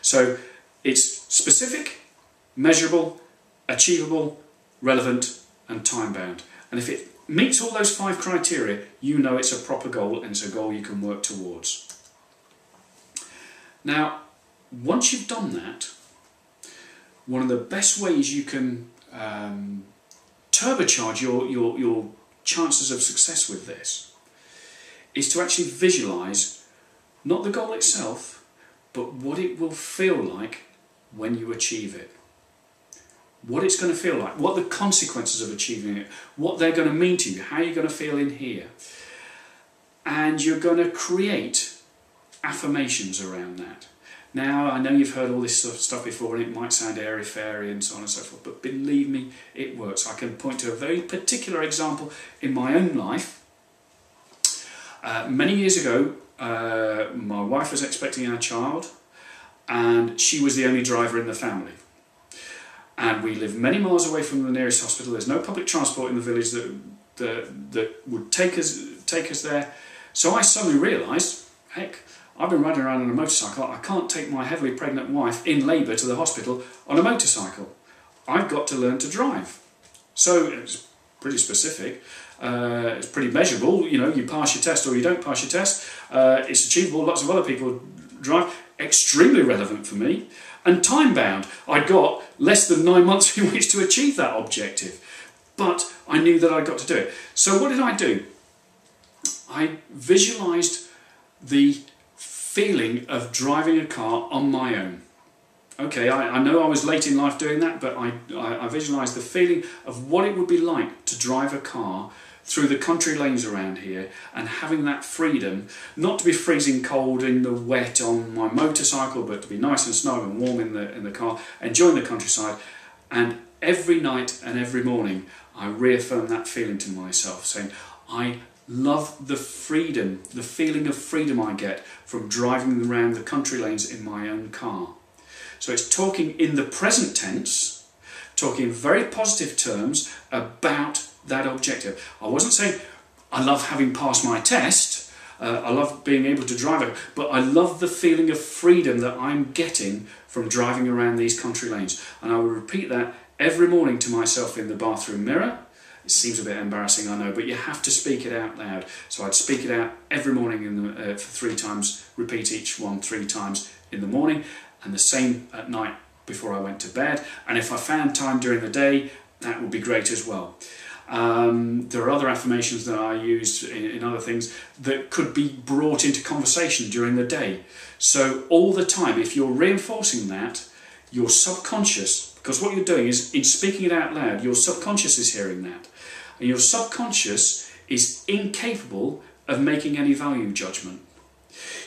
So it's specific, measurable, achievable, relevant and time-bound. And if it meets all those 5 criteria, you know it's a proper goal and it's a goal you can work towards. Now, once you've done that, one of the best ways you can turbocharge your chances of success with this is to actually visualise not the goal itself, but what it will feel like when you achieve it. What it's going to feel like, what the consequences of achieving it, what they're going to mean to you, how you're going to feel in here. And you're going to create affirmations around that. Now, I know you've heard all this sort of stuff before and it might sound airy-fairy and so on and so forth, but believe me, it works. I can point to a very particular example in my own life. Many years ago, my wife was expecting our child and she was the only driver in the family. And we live many miles away from the nearest hospital. There's no public transport in the village that would take us there. So I suddenly realised, heck, I've been riding around on a motorcycle. I can't take my heavily pregnant wife in labour to the hospital on a motorcycle. I've got to learn to drive. So it's pretty specific. It's pretty measurable. You know, you pass your test or you don't pass your test. It's achievable. Lots of other people drive. Extremely relevant for me. And time-bound. I'd got less than 9 months in which to achieve that objective. But I knew that I'd got to do it. So what did I do? I visualised the feeling of driving a car on my own. Okay, I know I was late in life doing that, but I visualised the feeling of what it would be like to drive a car through the country lanes around here and having that freedom, not to be freezing cold in the wet on my motorcycle, but to be nice and snug and warm in the car, enjoying the countryside. And every night and every morning I reaffirm that feeling to myself, saying I love the freedom, the feeling of freedom I get from driving around the country lanes in my own car. So it's talking in the present tense, talking in very positive terms about that objective. I wasn't saying I love having passed my test, I love being able to drive it, but I love the feeling of freedom that I'm getting from driving around these country lanes. And I would repeat that every morning to myself in the bathroom mirror. It seems a bit embarrassing, I know, but you have to speak it out loud. So I'd speak it out every morning for 3 times, repeat each one 3 times in the morning, and the same at night before I went to bed. And if I found time during the day, that would be great as well. There are other affirmations that I use in other things that could be brought into conversation during the day. So all the time, if you're reinforcing that, your subconscious, because what you're doing is, in speaking it out loud, your subconscious is hearing that. And your subconscious is incapable of making any value judgment.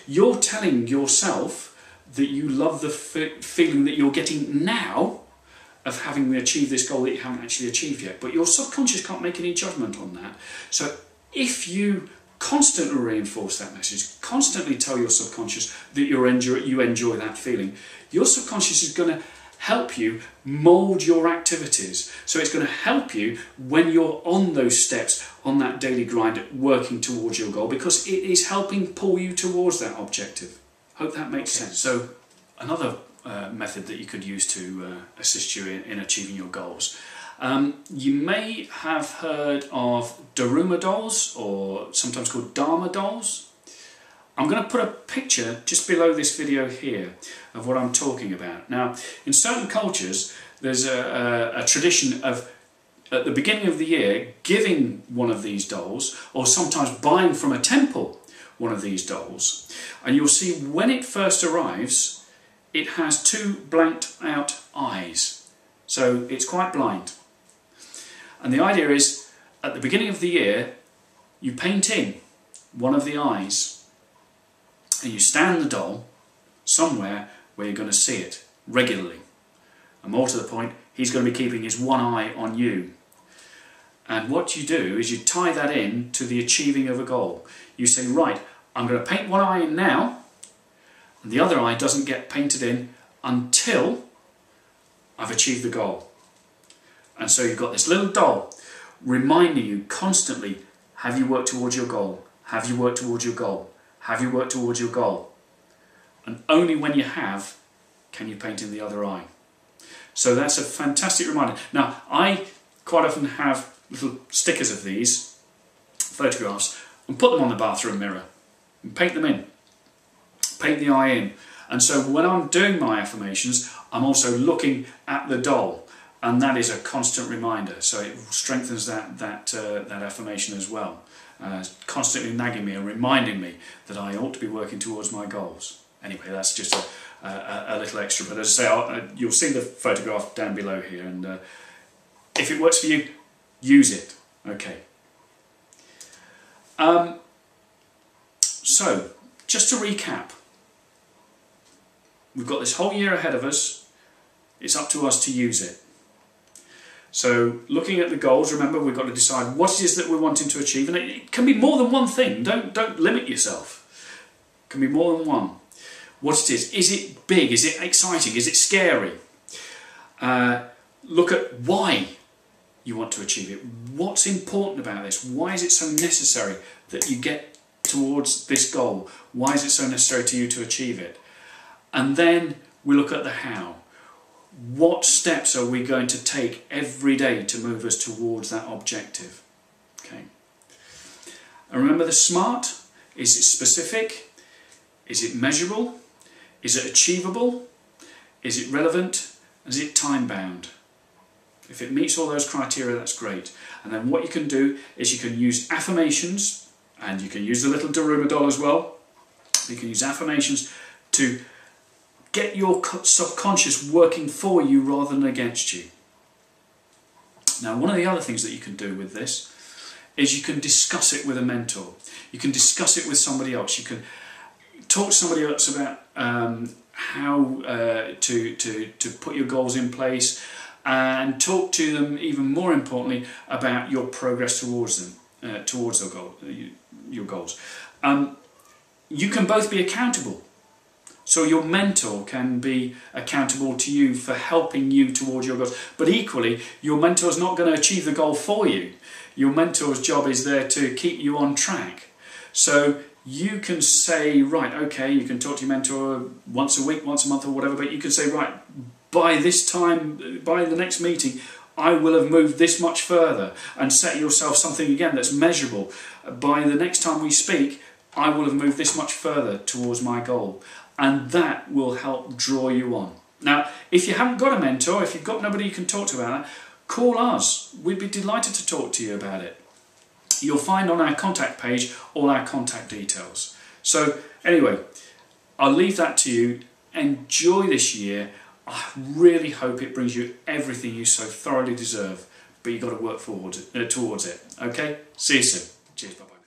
You're telling yourself that you love the feeling that you're getting now of having achieved this goal that you haven't actually achieved yet. But your subconscious can't make any judgment on that. So if you constantly reinforce that message, constantly tell your subconscious that you enjoy that feeling, your subconscious is going to help you mould your activities. So it's going to help you when you're on those steps, on that daily grind, working towards your goal, because it is helping pull you towards that objective. Hope that makes sense. So another method that you could use to assist you in achieving your goals. You may have heard of Daruma dolls, or sometimes called Dharma dolls. I'm going to put a picture just below this video here of what I'm talking about. Now, in certain cultures, there's a tradition of, at the beginning of the year, giving one of these dolls, or sometimes buying from a temple one of these dolls. And you'll see when it first arrives, it has 2 blanked out eyes. So it's quite blind. And the idea is, at the beginning of the year, you paint in one of the eyes. And you stand the doll somewhere where you're going to see it regularly. And more to the point, he's going to be keeping his one eye on you. And what you do is you tie that in to the achieving of a goal. You say, right, I'm going to paint one eye in now, and the other eye doesn't get painted in until I've achieved the goal. And so you've got this little doll reminding you constantly, have you worked towards your goal? Have you worked towards your goal? Have you worked towards your goal? And only when you have can you paint in the other eye? So that's a fantastic reminder. Now, I quite often have little stickers of these photographs and put them on the bathroom mirror and paint them in, paint the eye in. And so when I'm doing my affirmations, I'm also looking at the doll, and that is a constant reminder. So it strengthens that affirmation as well, constantly nagging me and reminding me that I ought to be working towards my goals. Anyway, that's just a little extra, but as I say, you'll see the photograph down below here, and if it works for you, use it. Okay. So, just to recap, we've got this whole year ahead of us. It's up to us to use it. So, looking at the goals, remember we've got to decide what it is that we're wanting to achieve, and it can be more than one thing. Don't limit yourself. It can be more than one. What it is it big? Is it exciting? Is it scary? Look at why you want to achieve it. What's important about this? Why is it so necessary that you get towards this goal? Why is it so necessary to you to achieve it? And then we look at the how. What steps are we going to take every day to move us towards that objective? Okay. And remember, the SMART. Is it specific? Is it measurable? Is it achievable? Is it relevant? Is it time-bound? If it meets all those criteria, that's great. And then what you can do is you can use affirmations, and you can use the little Daruma doll as well. You can use affirmations to get your subconscious working for you rather than against you. Now, one of the other things that you can do with this is you can discuss it with a mentor. You can discuss it with somebody else. You can talk to somebody else about how to put your goals in place, and talk to them, even more importantly, about your progress towards them, towards your goals. You can both be accountable. So your mentor can be accountable to you for helping you towards your goals. But equally, your mentor is not going to achieve the goal for you. Your mentor's job is there to keep you on track. So you can say, right, okay, you can talk to your mentor once a week, once a month or whatever, but you can say, right, by this time, by the next meeting, I will have moved this much further, and set yourself something again that's measurable. By the next time we speak, I will have moved this much further towards my goal. And that will help draw you on. Now, if you haven't got a mentor, if you've got nobody you can talk to about it, call us. We'd be delighted to talk to you about it. You'll find on our contact page all our contact details. So anyway, I'll leave that to you. Enjoy this year. I really hope it brings you everything you so thoroughly deserve, but you've got to work towards it. Okay? See you soon. Cheers. Bye-bye.